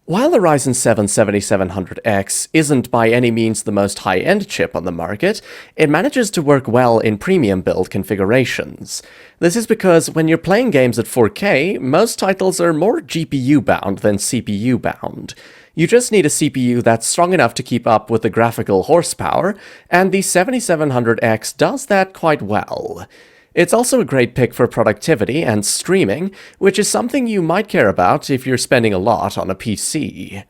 While the Ryzen 7 7700X isn't by any means the most high-end chip on the market, it manages to work well in premium build configurations. This is because when you're playing games at 4K, most titles are more GPU-bound than CPU-bound. You just need a CPU that's strong enough to keep up with the graphical horsepower, and the 7700X does that quite well. It's also a great pick for productivity and streaming, which is something you might care about if you're spending a lot on a PC.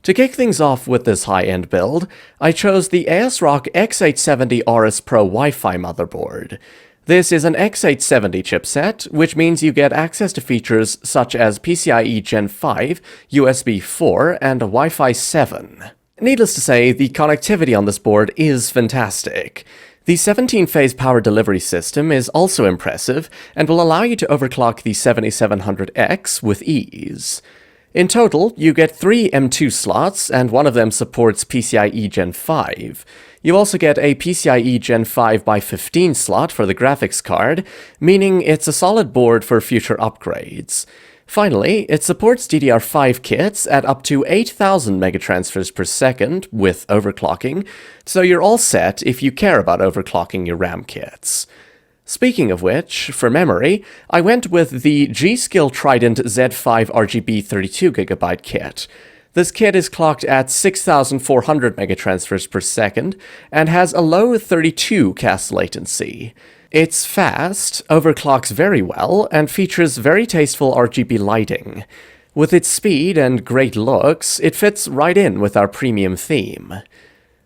To kick things off with this high-end build, I chose the ASRock X870RS Pro Wi-Fi motherboard. This is an X870 chipset, which means you get access to features such as PCIe Gen 5, USB 4, and Wi-Fi 7. Needless to say, the connectivity on this board is fantastic. The 17-phase power delivery system is also impressive and will allow you to overclock the 7700X with ease. In total, you get 3 M2 slots, and one of them supports PCIe Gen 5. You also get a PCIe Gen 5x15 slot for the graphics card, meaning it's a solid board for future upgrades. Finally, it supports DDR5 kits at up to 8,000 megatransfers per second with overclocking, so you're all set if you care about overclocking your RAM kits. Speaking of which, for memory, I went with the G.Skill Trident Z5 RGB 32GB kit. This kit is clocked at 6,400 megatransfers per second and has a low 32 CAS latency. It's fast, overclocks very well, and features very tasteful RGB lighting. With its speed and great looks, it fits right in with our premium theme.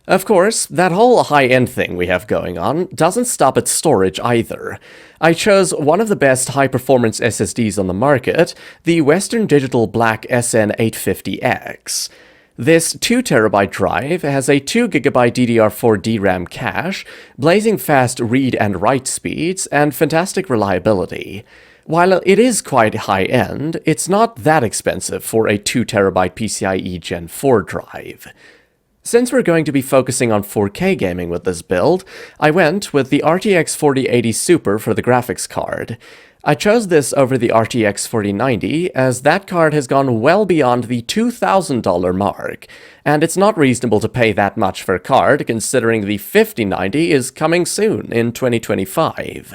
Of course, that whole high-end thing we have going on doesn't stop at storage either. I chose one of the best high-performance SSDs on the market, the Western Digital Black SN850X. This 2TB drive has a 2GB DDR4 DRAM cache, blazing fast read and write speeds, and fantastic reliability. While it is quite high-end, it's not that expensive for a 2TB PCIe Gen 4 drive. Since we're going to be focusing on 4K gaming with this build, I went with the RTX 4080 Super for the graphics card. I chose this over the RTX 4090 as that card has gone well beyond the $2,000 mark, and it's not reasonable to pay that much for a card considering the 5090 is coming soon in 2025.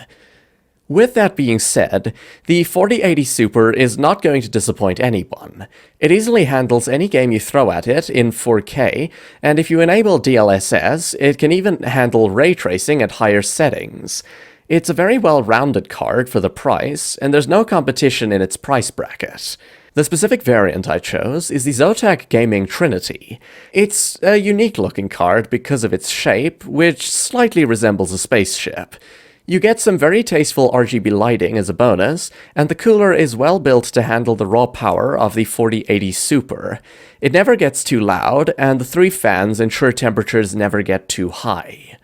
With that being said, the 4080 Super is not going to disappoint anyone. It easily handles any game you throw at it in 4K, and if you enable DLSS, it can even handle ray tracing at higher settings. It's a very well-rounded card for the price, and there's no competition in its price bracket. The specific variant I chose is the Zotac Gaming Trinity. It's a unique-looking card because of its shape, which slightly resembles a spaceship. You get some very tasteful RGB lighting as a bonus, and the cooler is well built to handle the raw power of the 4080 Super. It never gets too loud, and the 3 fans ensure temperatures never get too high.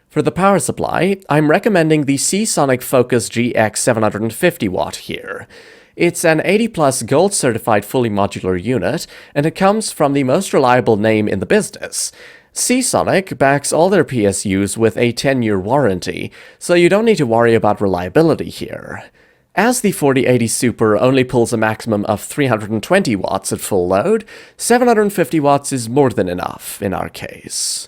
For the power supply, I'm recommending the SeaSonic Focus GX 750W here. It's an 80+ gold certified fully modular unit, and it comes from the most reliable name in the business. SeaSonic backs all their PSUs with a 10-year warranty, so you don't need to worry about reliability here. As the 4080 Super only pulls a maximum of 320 watts at full load, 750 watts is more than enough in our case.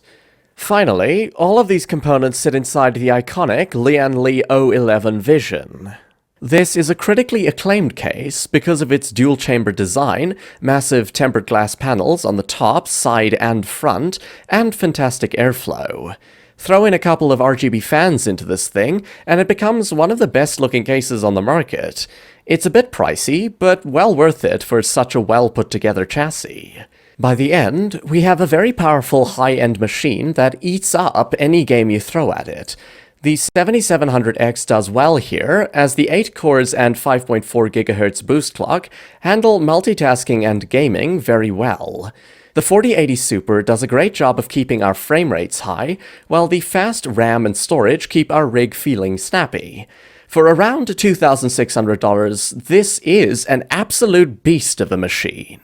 Finally, all of these components sit inside the iconic Lian Li 011 Vision. This is a critically acclaimed case because of its dual-chamber design, massive tempered glass panels on the top, side, and front, and fantastic airflow. Throw in a couple of RGB fans into this thing, and it becomes one of the best-looking cases on the market. It's a bit pricey, but well worth it for such a well-put-together chassis. By the end, we have a very powerful high-end machine that eats up any game you throw at it. The 7700X does well here, as the 8 cores and 5.4 GHz boost clock handle multitasking and gaming very well. The 4080 Super does a great job of keeping our frame rates high, while the fast RAM and storage keep our rig feeling snappy. For around $2,600, this is an absolute beast of a machine.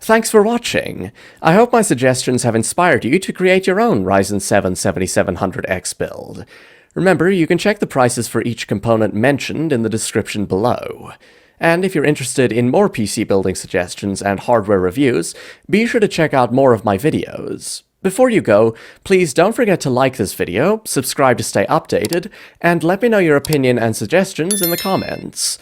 Thanks for watching. I hope my suggestions have inspired you to create your own Ryzen 7 7700X build. Remember, you can check the prices for each component mentioned in the description below. And if you're interested in more PC building suggestions and hardware reviews, be sure to check out more of my videos. Before you go, please don't forget to like this video, subscribe to stay updated, and let me know your opinion and suggestions in the comments.